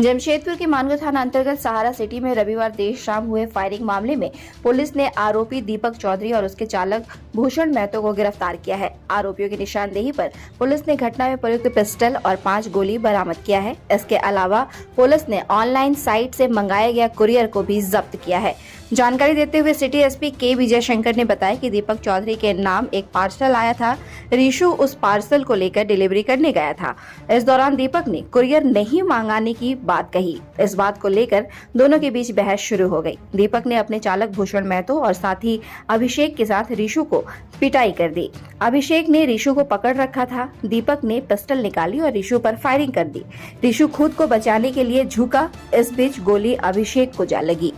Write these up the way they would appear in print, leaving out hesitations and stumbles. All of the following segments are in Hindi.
जमशेदपुर के मानगढ़ थाना अंतर्गत सहारा सिटी में रविवार देर शाम हुए फायरिंग मामले में पुलिस ने आरोपी दीपक चौधरी और उसके चालक भूषण महतो को गिरफ्तार किया है। आरोपियों की निशानदेही पर पुलिस ने घटना में प्रयुक्त पिस्टल और 5 गोली बरामद किया है। इसके अलावा पुलिस ने ऑनलाइन साइट से मंगाया गया कुरियर को भी जब्त किया है। जानकारी देते हुए सिटी एसपी के विजय शंकर ने बताया कि दीपक चौधरी के नाम एक पार्सल आया था। ऋषु उस पार्सल को लेकर डिलीवरी करने गया था। इस दौरान दीपक ने कुरियर नहीं मंगाने की बात कही। इस बात को लेकर दोनों के बीच बहस शुरू हो गई। दीपक ने अपने चालक भूषण महतो और साथी अभिषेक के साथ ऋषु को पिटाई कर दी। अभिषेक ने ऋषु को पकड़ रखा था। दीपक ने पिस्टल निकाली और ऋषु पर फायरिंग कर दी। ऋषु खुद को बचाने के लिए झुका। इस बीच गोली अभिषेक को जा लगी।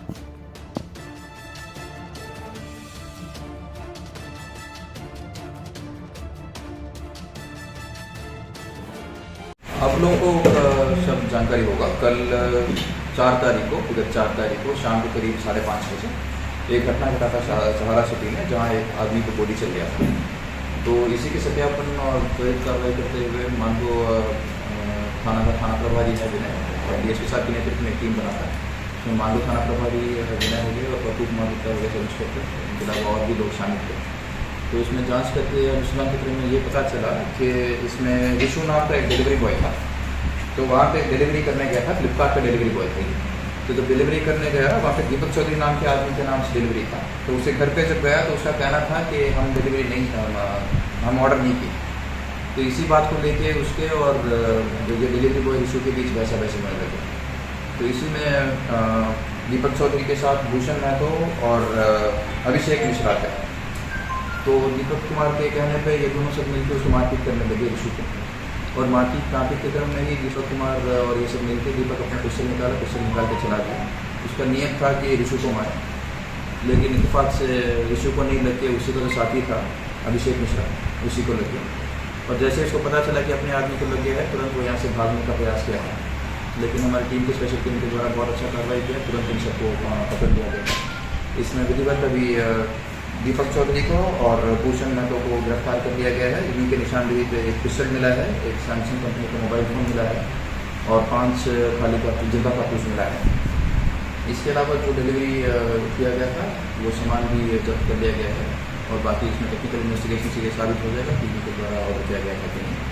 आप लोगों को सब जानकारी होगा। कल 4 तारीख को इधर 4 तारीख को शाम को करीब 5:30 बजे एक घटना घटा था सहारा सिटी में, जहां एक आदमी को गोली चल गया था। तो इसी के सत्यापन और त्वरित कार्रवाई करते हुए मान लो थाना प्रभारी है विनय और डीएसपी साहब के नेतृत्व में एक टीम बना था। उसमें मान लो थाना प्रभारी विनय हो गए और प्रतुप कुमार गुप्ता हो गए, सब इंस्पेक्टर, इनके अलावा और भी लोग शामिल थे। तो इसमें जांच करके अनुसंधान क्षेत्र में ये पता चला कि इसमें ऋषु नाम का एक डिलीवरी बॉय था। तो वहाँ पे डिलीवरी करने गया था, फ्लिपकार्ट का डिलीवरी बॉय था। तो जब डिलीवरी करने गया वहाँ पे दीपक चौधरी नाम के आदमी के नाम से डिलीवरी था। तो उसे घर पे जब गया तो उसका कहना था कि हम डिलीवरी नहीं, हम ऑर्डर नहीं किए। तो इसी बात को लेके उसके और जो ये डिलीवरी बॉय ऋषु के बीच वैसा होने लगे। तो इसी में दीपक चौधरी के साथ भूषण महतो और अभिषेक मिश्रा थे। तो दीपक कुमार के कहने पे ये दोनों सब मिलकर उसको मारपीट करने लगे ऋषु को, और मारपीट के क्रम में ही दीपक कुमार और ये सब मिलकर दीपक अपना पिस्टल निकाल के चला गया। उसका नियत था कि ऋषु को मारे, लेकिन इत्तेफाक से ऋषु को नहीं लग के उसी का जो साथी था अभिषेक मिश्रा उसी को लग गया। और जैसे इसको पता चला कि अपने आदमी को लग गया है, तुरंत वो यहाँ से भागने का प्रयास किया था। लेकिन हमारी टीम की स्पेशल टीम के द्वारा बहुत अच्छा कार्रवाई किया, तुरंत इन सबको पकड़ लिया गया। इसमें विधिवत अभी दीपक चौधरी को और भूषण महतो को गिरफ्तार कर लिया गया है। इन्हीं के निशानदेही पे एक पिस्टल मिला है, एक सैमसंग कंपनी का मोबाइल फ़ोन मिला है और 5 खाली जिंदा कारतूस मिला है। इसके अलावा जो डिलीवरी किया गया था वो सामान भी जब्त कर लिया गया है, और बाकी इसमें टेक्निकल इन्वेस्टिगेशन से ये साबित हो जाएगा कि इनके द्वारा ऑर्डर किया गया था कि नहीं।